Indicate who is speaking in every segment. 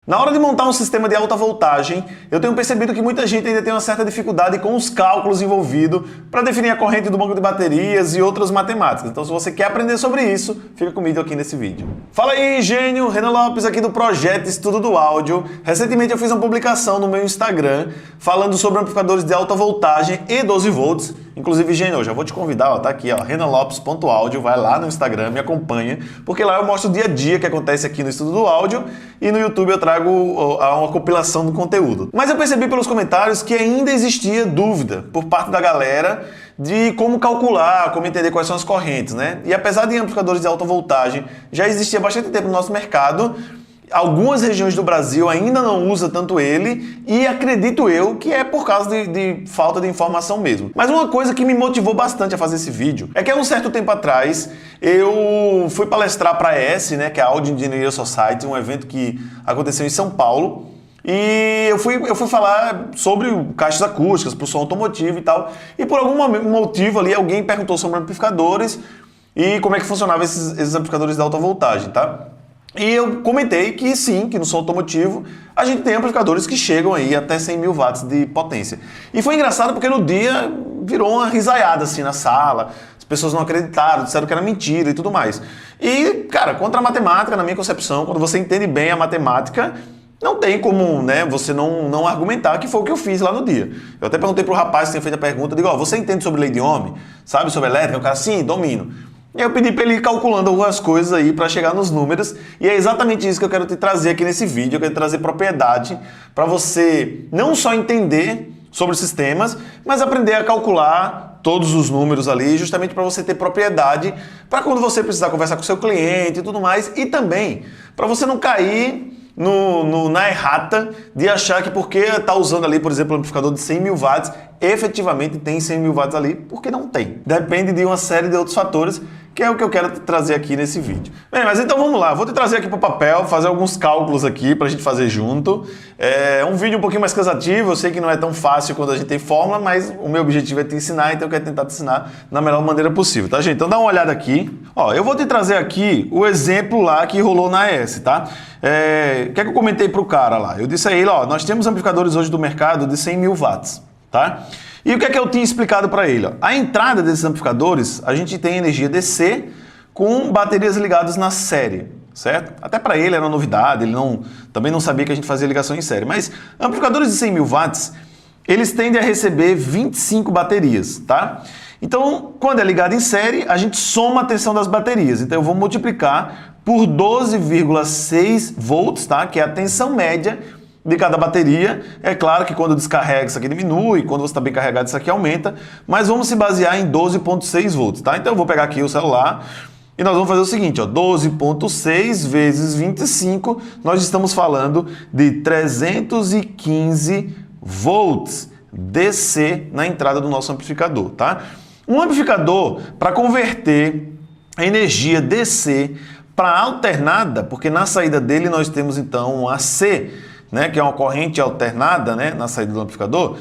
Speaker 1: Na hora de montar um sistema de alta voltagem, eu tenho percebido que muita gente ainda tem uma certa dificuldade com os cálculos envolvidos para definir a corrente do banco de baterias e outras matemáticas. Então, se você quer aprender sobre isso, fica comigo aqui nesse vídeo. Fala aí, gênio! Renan Lopes aqui do Projeto Estudo do Áudio. Recentemente eu fiz uma publicação no meu Instagram falando sobre amplificadores de alta voltagem e 12 volts. Inclusive, gênio, já vou te convidar, ó, tá aqui, ó, renanlopes.audio, vai lá no Instagram, me acompanha, porque lá eu mostro o dia a dia que acontece aqui no Estudo do Áudio e no YouTube eu trago uma compilação do conteúdo. Mas eu percebi pelos comentários que ainda existia dúvida por parte da galera de como calcular, como entender quais são as correntes, né? E apesar de amplificadores de alta voltagem já existia há bastante tempo no nosso mercado, algumas regiões do Brasil ainda não usam tanto ele e acredito eu que é por causa de falta de informação mesmo. Mas uma coisa que me motivou bastante a fazer esse vídeo é que há um certo tempo atrás eu fui palestrar para a ES, né, que é a Audio Engineering Society, um evento que aconteceu em São Paulo. E eu fui falar sobre caixas acústicas, para o som automotivo e tal. E por algum motivo ali alguém perguntou sobre amplificadores e como é que funcionavam esses amplificadores de alta voltagem, tá? E eu comentei que sim, que no som automotivo a gente tem amplificadores que chegam aí até 100 mil watts de potência. E foi engraçado porque no dia virou uma risaiada assim na sala, as pessoas não acreditaram, disseram que era mentira e tudo mais. E, cara, contra a matemática, na minha concepção, quando você entende bem a matemática, não tem como, né, você não argumentar, que foi o que eu fiz lá no dia. Eu até perguntei pro rapaz que tinha feito a pergunta, digo, ó, você entende sobre lei de Ohm? Sabe sobre elétrica? O cara, sim, domino. E eu pedi para ele ir calculando algumas coisas aí para chegar nos números, e é exatamente isso que eu quero te trazer aqui nesse vídeo. Eu quero trazer propriedade para você não só entender sobre os sistemas, mas aprender a calcular todos os números ali, justamente para você ter propriedade para quando você precisar conversar com o seu cliente e tudo mais, e também para você não cair na errata de achar que porque está usando ali, por exemplo, um amplificador de 100 mil watts, efetivamente tem 100 mil watts ali, porque não tem. Depende de uma série de outros fatores, que é o que eu quero te trazer aqui nesse vídeo. Bem, mas então vamos lá, vou te trazer aqui para o papel, fazer alguns cálculos aqui para a gente fazer junto. É um vídeo um pouquinho mais cansativo, eu sei que não é tão fácil quando a gente tem fórmula, mas o meu objetivo é te ensinar, então eu quero tentar te ensinar da melhor maneira possível, tá, gente? Então dá uma olhada aqui. Ó, eu vou te trazer aqui o exemplo lá que rolou na AES, tá? O que é que eu comentei pro cara lá? Eu disse a ele, ó, nós temos amplificadores hoje do mercado de 100 mil watts, tá? E o que é que eu tinha explicado para ele? Ó? A entrada desses amplificadores, a gente tem energia DC com baterias ligadas na série, certo? Até para ele era uma novidade, ele também não sabia que a gente fazia ligação em série. Mas amplificadores de 100 mil watts, eles tendem a receber 25 baterias, tá? Então, quando é ligado em série, a gente soma a tensão das baterias. Então, eu vou multiplicar por 12,6 volts, tá? Que é a tensão média de cada bateria. É claro que quando descarrega isso aqui diminui, quando você está bem carregado isso aqui aumenta, mas vamos se basear em 12,6 volts, tá? Então eu vou pegar aqui o celular e nós vamos fazer o seguinte, ó, 12,6 vezes 25, nós estamos falando de 315 volts DC na entrada do nosso amplificador, tá? Um amplificador, para converter a energia DC para alternada, porque na saída dele nós temos então um AC, né, que é uma corrente alternada, né, na saída do amplificador,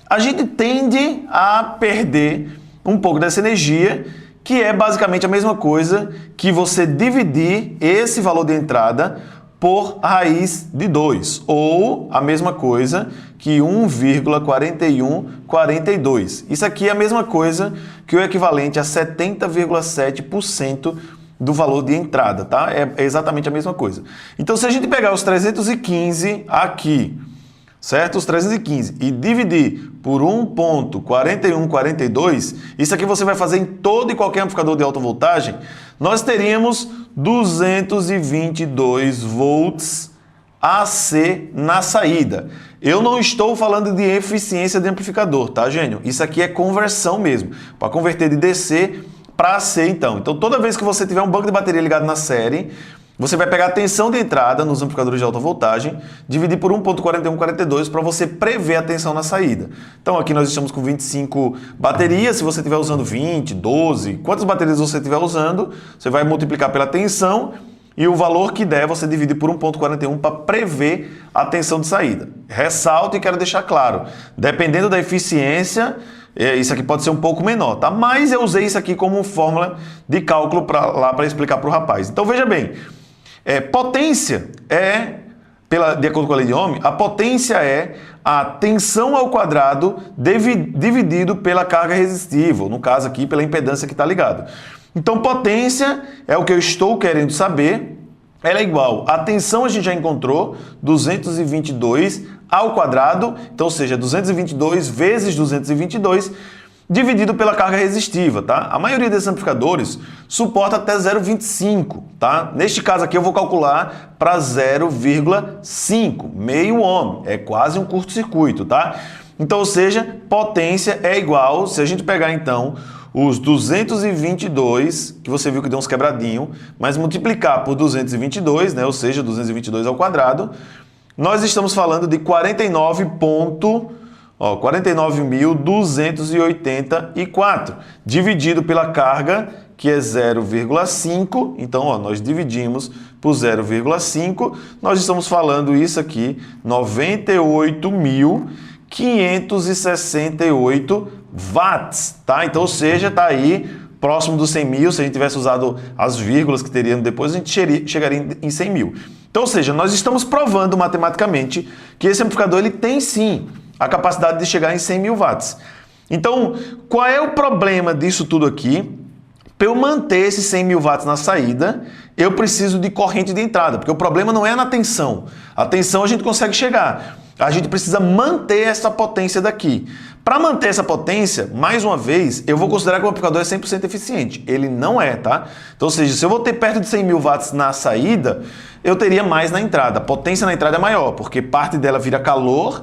Speaker 1: a gente tende a perder um pouco dessa energia, que é basicamente a mesma coisa que você dividir esse valor de entrada por raiz de 2, ou a mesma coisa que 1,4142. Isso aqui é a mesma coisa que o equivalente a 70,7% do valor de entrada, tá? É exatamente a mesma coisa. Então, se a gente pegar os 315 aqui, certo? Os 315 e dividir por 1,4142, isso aqui você vai fazer em todo e qualquer amplificador de alta voltagem, nós teríamos 222 volts AC na saída. Eu não estou falando de eficiência de amplificador, tá, gênio? Isso aqui é conversão mesmo, para converter de DC para AC, então. Então, toda vez que você tiver um banco de bateria ligado na série, você vai pegar a tensão de entrada nos amplificadores de alta voltagem, dividir por 1,4142 para você prever a tensão na saída. Então, aqui nós estamos com 25 baterias. Se você estiver usando 20, 12, quantas baterias você estiver usando, você vai multiplicar pela tensão e o valor que der você divide por 1,41 para prever a tensão de saída. Ressalto e quero deixar claro, dependendo da eficiência, isso aqui pode ser um pouco menor, tá? Mas eu usei isso aqui como fórmula de cálculo para explicar para o rapaz. Então veja bem, potência é de acordo com a lei de Ohm, a potência é a tensão ao quadrado dividido pela carga resistível, no caso aqui pela impedância que está ligado. Então potência é o que eu estou querendo saber, ela é igual a tensão a gente já encontrou, 222 ao quadrado, então ou seja, 222 vezes 222, dividido pela carga resistiva, tá? A maioria desses amplificadores suporta até 0,25, tá? Neste caso aqui eu vou calcular para 0,5, meio ohm, é quase um curto-circuito, tá? Então, ou seja, potência é igual, se a gente pegar então os 222, que você viu que deu uns quebradinhos, mas multiplicar por 222, né? Ou seja, 222 ao quadrado, nós estamos falando de 49.284, dividido pela carga, que é 0,5. Então, ó, nós dividimos por 0,5, nós estamos falando isso aqui, 98.568 watts, tá? Então, ou seja, tá aí próximo dos 100 mil. Se a gente tivesse usado as vírgulas que teríamos depois, a gente chegaria em 100 mil. Então, ou seja, nós estamos provando matematicamente que esse amplificador ele tem sim a capacidade de chegar em 100 mil watts. Então, qual é o problema disso tudo aqui? Para eu manter esses 100 mil watts na saída, eu preciso de corrente de entrada, porque o problema não é na tensão. A tensão a gente consegue chegar. A gente precisa manter essa potência daqui. Para manter essa potência, mais uma vez, eu vou considerar que o amplificador é 100% eficiente. Ele não é, tá? Então, ou seja, se eu vou ter perto de 100 mil watts na saída, eu teria mais na entrada. A potência na entrada é maior, porque parte dela vira calor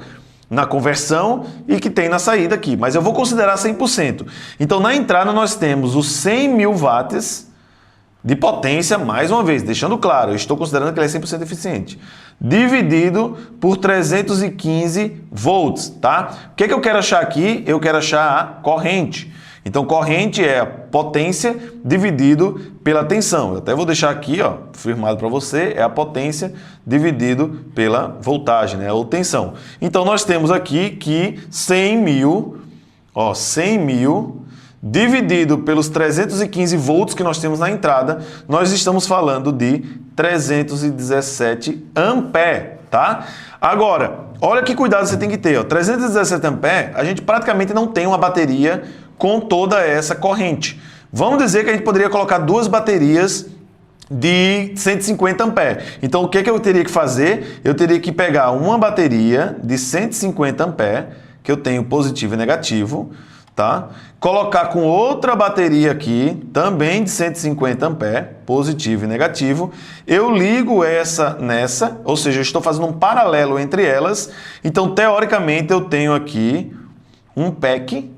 Speaker 1: na conversão e que tem na saída aqui. Mas eu vou considerar 100%. Então, na entrada, nós temos os 100 mil watts de potência, mais uma vez, deixando claro, eu estou considerando que ele é 100% eficiente, dividido por 315 volts, tá? O que é que eu quero achar aqui? Eu quero achar a corrente. Então, corrente é a potência dividido pela tensão. Eu até vou deixar aqui, ó, firmado para você, é a potência dividido pela voltagem, né, ou tensão. Então, nós temos aqui que 100 mil dividido pelos 315 volts que nós temos na entrada, nós estamos falando de 317 ampere, tá? Agora, olha que cuidado você tem que ter, ó. 317 ampere, a gente praticamente não tem uma bateria com toda essa corrente. Vamos dizer que a gente poderia colocar duas baterias de 150 ampere. Então, o que que eu teria que fazer? Eu teria que pegar uma bateria de 150 ampere, que eu tenho positivo e negativo, tá? Colocar com outra bateria aqui, também de 150 ampere, positivo e negativo. Eu ligo essa nessa, ou seja, eu estou fazendo um paralelo entre elas. Então, teoricamente, eu tenho aqui um PEC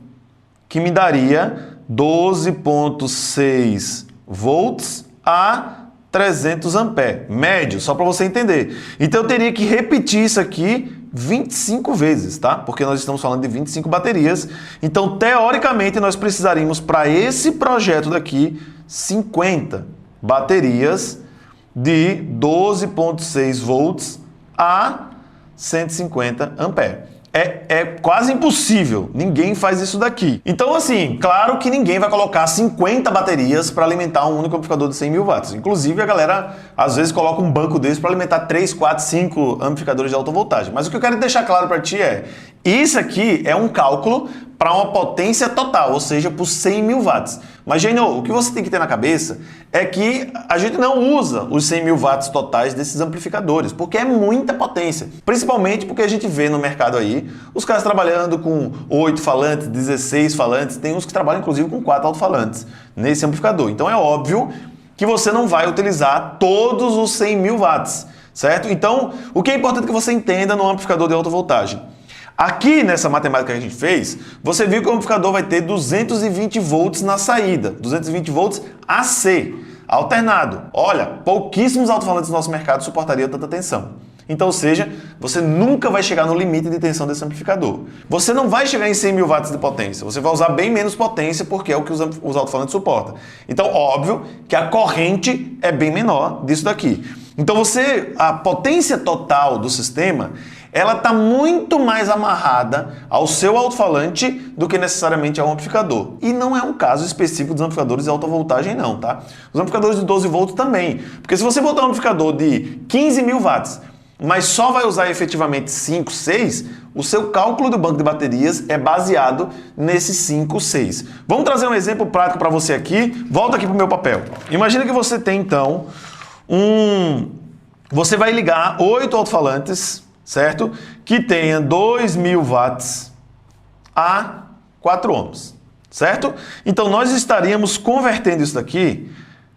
Speaker 1: que me daria 12,6 volts a 300 ampere, médio, só para você entender. Então, eu teria que repetir isso aqui 25 vezes, tá? Porque nós estamos falando de 25 baterias. Então, teoricamente, nós precisaríamos, para esse projeto daqui, 50 baterias de 12,6 volts a 150 ampere. É quase impossível, ninguém faz isso daqui. Então, assim, claro que ninguém vai colocar 50 baterias para alimentar um único amplificador de 100 mil watts. Inclusive, a galera, às vezes, coloca um banco desse para alimentar 3, 4, 5 amplificadores de alta voltagem. Mas o que eu quero deixar claro para ti é, isso aqui é um cálculo para uma potência total, ou seja, por 100 mil watts. Mas, Gênio, o que você tem que ter na cabeça é que a gente não usa os 100 mil watts totais desses amplificadores, porque é muita potência. Principalmente porque a gente vê no mercado aí os caras trabalhando com 8 falantes, 16 falantes, tem uns que trabalham inclusive com 4 alto-falantes nesse amplificador. Então é óbvio que você não vai utilizar todos os 100 mil watts, certo? Então, o que é importante que você entenda no amplificador de alta voltagem? Aqui nessa matemática que a gente fez, você viu que o amplificador vai ter 220 volts na saída, 220 volts AC, alternado. Olha, pouquíssimos alto-falantes do nosso mercado suportariam tanta tensão. Então, ou seja, você nunca vai chegar no limite de tensão desse amplificador. Você não vai chegar em 100 mil watts de potência, você vai usar bem menos potência porque é o que os alto-falantes suportam. Então, óbvio que a corrente é bem menor disso daqui. Então, a potência total do sistema, ela está muito mais amarrada ao seu alto-falante do que necessariamente ao amplificador. E não é um caso específico dos amplificadores de alta voltagem não, tá? Os amplificadores de 12 volts também. Porque se você botar um amplificador de 15 mil watts mas só vai usar efetivamente 5, 6, o seu cálculo do banco de baterias é baseado nesses 5, 6. Vamos trazer um exemplo prático para você aqui. Volta aqui para o meu papel. Imagina que você tem, então, Você vai ligar 8 alto-falantes, certo? Que tenha 2.000 watts a 4 ohms, certo? Então, nós estaríamos convertendo isso daqui.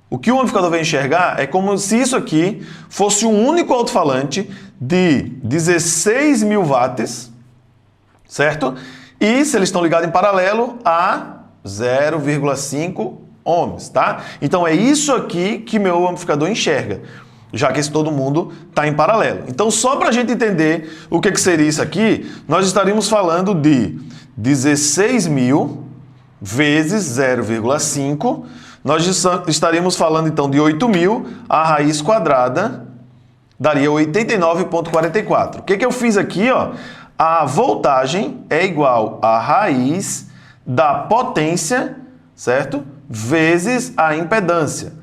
Speaker 1: O que o amplificador vai enxergar é como se isso aqui fosse um único alto-falante de 16.000 watts, certo? E se eles estão ligados em paralelo a 0,5 ohms, tá? Então é isso aqui que meu amplificador enxerga, já que esse todo mundo está em paralelo. Então só para a gente entender o que seria isso aqui, nós estaríamos falando de 16.000 vezes 0,5. Nós estaríamos falando então de 8.000, a raiz quadrada daria 89,44. O que eu fiz aqui? Ó? A voltagem é igual à raiz da potência, certo? Vezes a impedância.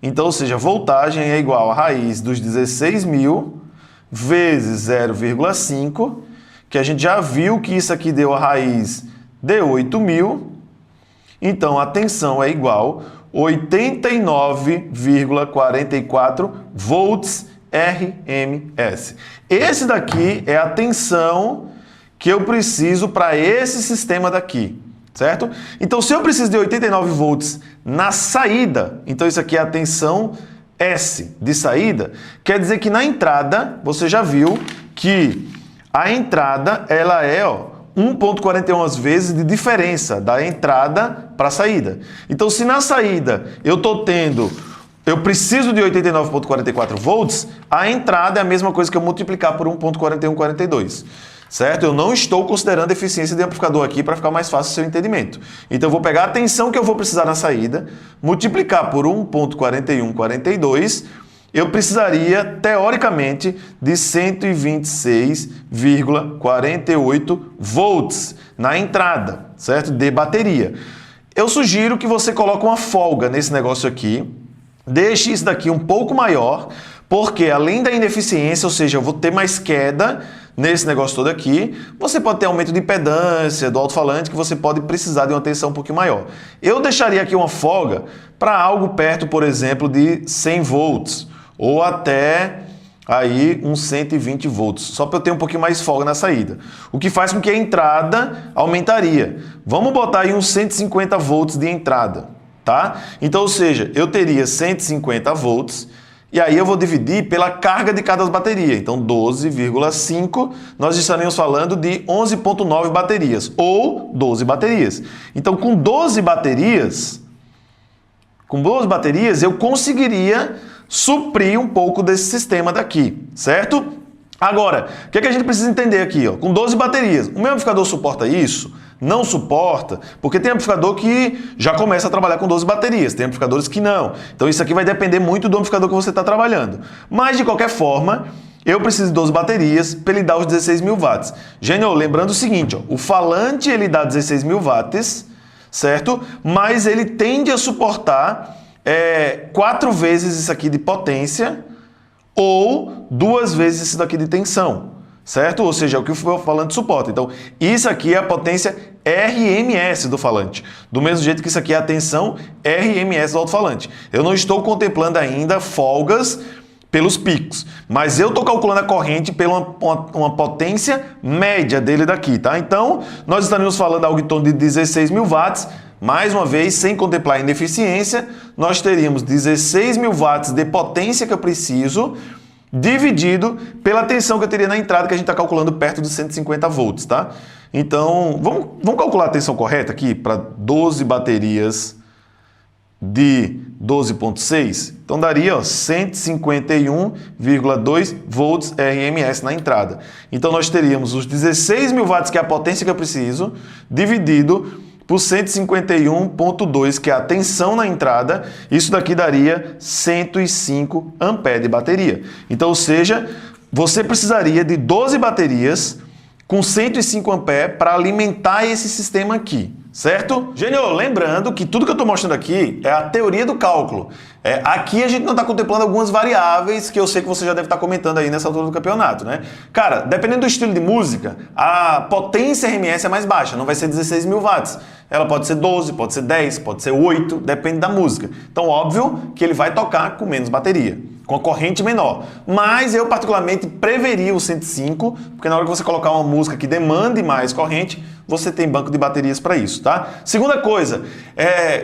Speaker 1: Então, ou seja, voltagem é igual à raiz dos 16.000 vezes 0,5, que a gente já viu que isso aqui deu a raiz de 8.000. Então, a tensão é igual a 89,44 volts RMS. Esse daqui é a tensão que eu preciso para esse sistema daqui, certo? Então, se eu preciso de 89 volts na saída, então isso aqui é a tensão S de saída, quer dizer que na entrada, você já viu que a entrada ela é 1,41 vezes de diferença da entrada para a saída. Então, se na saída eu preciso de 89,44 volts, a entrada é a mesma coisa que eu multiplicar por 1,4142. Certo? Eu não estou considerando a eficiência de amplificador aqui para ficar mais fácil o seu entendimento. Então, eu vou pegar a tensão que eu vou precisar na saída, multiplicar por 1,4142, eu precisaria, teoricamente, de 126,48 volts na entrada, certo? De bateria. Eu sugiro que você coloque uma folga nesse negócio aqui, deixe isso daqui um pouco maior, porque além da ineficiência, ou seja, eu vou ter mais queda nesse negócio todo aqui, você pode ter aumento de impedância do alto-falante, que você pode precisar de uma tensão um pouquinho maior. Eu deixaria aqui uma folga para algo perto, por exemplo, de 100 volts, ou até aí uns 120 volts, só para eu ter um pouquinho mais de folga na saída. O que faz com que a entrada aumentaria. Vamos botar aí uns 150 volts de entrada, tá? Então, ou seja, eu teria 150 volts, e aí eu vou dividir pela carga de cada bateria. Então, 12,5, nós estaríamos falando de 11,9 baterias, ou 12 baterias. Então, com 12 baterias, eu conseguiria suprir um pouco desse sistema daqui, certo? Agora, o que a gente precisa entender aqui? Com 12 baterias, o meu amplificador suporta isso? Não suporta, porque tem amplificador que já começa a trabalhar com 12 baterias, tem amplificadores que não. Então isso aqui vai depender muito do amplificador que você está trabalhando. Mas, de qualquer forma, eu preciso de 12 baterias para ele dar os 16.000 watts. Gênio, lembrando o seguinte, o falante ele dá 16.000 watts, certo? Mas ele tende a suportar 4 vezes isso aqui de potência ou 2 vezes isso daqui de tensão, certo? Ou seja, é o que o falante suporta. Então, isso aqui é a potência RMS do falante. Do mesmo jeito que isso aqui é a tensão RMS do alto-falante. Eu não estou contemplando ainda folgas pelos picos, mas eu estou calculando a corrente pela uma potência média dele daqui, tá? Então, nós estaríamos falando algo em torno de 16.000 watts. Mais uma vez, sem contemplar a ineficiência, nós teríamos 16.000 watts de potência que eu preciso, dividido pela tensão que eu teria na entrada, que a gente está calculando perto dos 150 volts, tá? Então, vamos calcular a tensão correta aqui para 12 baterias de 12,6? Então, daria 151,2 volts RMS na entrada. Então, nós teríamos os 16.000 watts, que é a potência que eu preciso, dividido por 151,2, que é a tensão na entrada, isso daqui daria 105 amperes de bateria. Então, ou seja, você precisaria de 12 baterias com 105 amperes para alimentar esse sistema aqui, certo? Gênio, lembrando que tudo que eu estou mostrando aqui é a teoria do cálculo. Aqui a gente não está contemplando algumas variáveis que eu sei que você já deve estar comentando aí nessa altura do campeonato, né? Cara, dependendo do estilo de música, a potência RMS é mais baixa, não vai ser 16 mil watts. Ela pode ser 12, pode ser 10, pode ser 8, depende da música. Então, óbvio que ele vai tocar com menos bateria, com a corrente menor. Mas eu particularmente preferia o 105, porque na hora que você colocar uma música que demande mais corrente, você tem banco de baterias para isso, tá? Segunda coisa,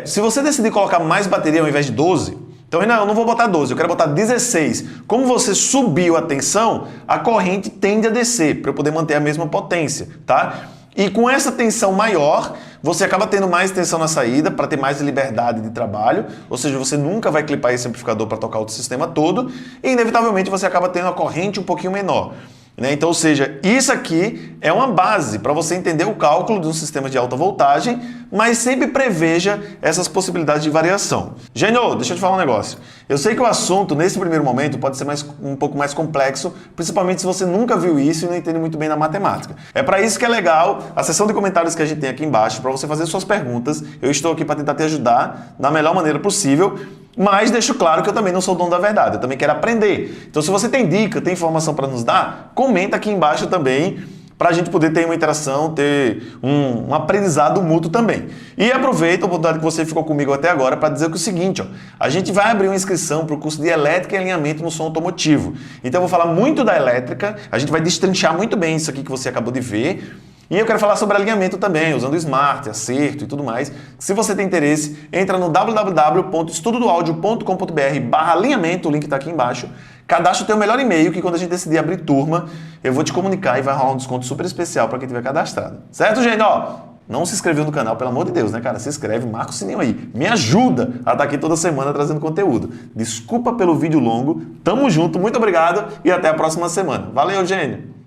Speaker 1: se você decidir colocar mais bateria ao invés de 12, então, não, eu não vou botar 12, eu quero botar 16. Como você subiu a tensão, a corrente tende a descer, para eu poder manter a mesma potência, tá? E com essa tensão maior, você acaba tendo mais tensão na saída para ter mais liberdade de trabalho, ou seja, você nunca vai clipar esse amplificador para tocar o sistema todo e inevitavelmente você acaba tendo a corrente um pouquinho menor. Então, ou seja, isso aqui é uma base para você entender o cálculo de um sistema de alta voltagem, mas sempre preveja essas possibilidades de variação. Gênio, deixa eu te falar um negócio. Eu sei que o assunto, nesse primeiro momento, pode ser um pouco mais complexo, principalmente se você nunca viu isso e não entende muito bem da matemática. É para isso que é legal a seção de comentários que a gente tem aqui embaixo, para você fazer suas perguntas. Eu estou aqui para tentar te ajudar da melhor maneira possível. Mas deixo claro que eu também não sou dono da verdade, eu também quero aprender. Então se você tem dica, tem informação para nos dar, comenta aqui embaixo também, para a gente poder ter uma interação, ter um aprendizado mútuo também. E aproveita a oportunidade que você ficou comigo até agora para dizer que é o seguinte, ó, a gente vai abrir uma inscrição para o curso de elétrica e alinhamento no som automotivo. Então eu vou falar muito da elétrica, a gente vai destrinchar muito bem isso aqui que você acabou de ver. E eu quero falar sobre alinhamento também, usando Smart, acerto e tudo mais. Se você tem interesse, entra no www.estudodoaudio.com.br/alinhamento, o link está aqui embaixo. Cadastra o teu melhor e-mail, que quando a gente decidir abrir turma, eu vou te comunicar e vai rolar um desconto super especial para quem tiver cadastrado. Certo, gente? Ó, não se inscreveu no canal, pelo amor de Deus, né, cara? Se inscreve, marca o sininho aí. Me ajuda a estar aqui toda semana trazendo conteúdo. Desculpa pelo vídeo longo, tamo junto, muito obrigado e até a próxima semana. Valeu, gênio!